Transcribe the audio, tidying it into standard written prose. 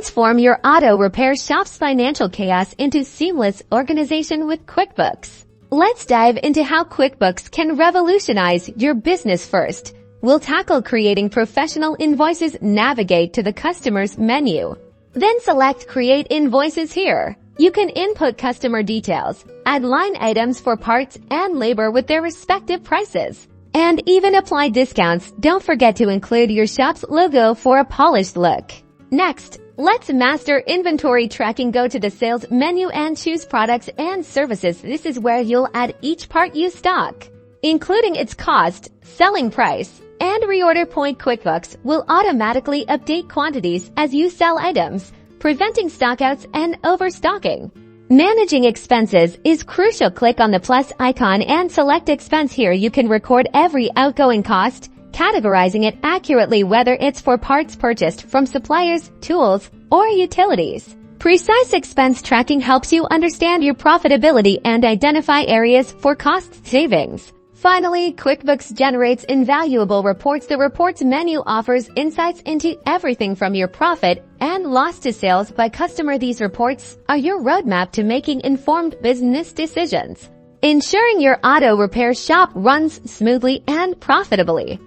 Transform your auto repair shop's financial chaos into seamless organization with QuickBooks. Let's dive into how QuickBooks can revolutionize your business first. We'll tackle creating professional invoices, navigate to the customer's menu. Then select Create Invoices here. You can input customer details, add line items for parts and labor with their respective prices, and even apply discounts. Don't forget to include your shop's logo for a polished look. Next, let's master inventory tracking. Go to the sales menu and choose products and services. This is where you'll add each part you stock, including its cost, selling price, and reorder point. QuickBooks will automatically update quantities as you sell items, preventing stockouts and overstocking. Managing expenses is crucial. Click on the plus icon and select expense. Here you can record every outgoing cost, categorizing it accurately, whether it's for parts purchased from suppliers, tools, or utilities. Precise expense tracking helps you understand your profitability and identify areas for cost savings. Finally, QuickBooks generates invaluable reports. The reports menu offers insights into everything from your profit and loss to sales by customer. These reports are your roadmap to making informed business decisions, ensuring your auto repair shop runs smoothly and profitably.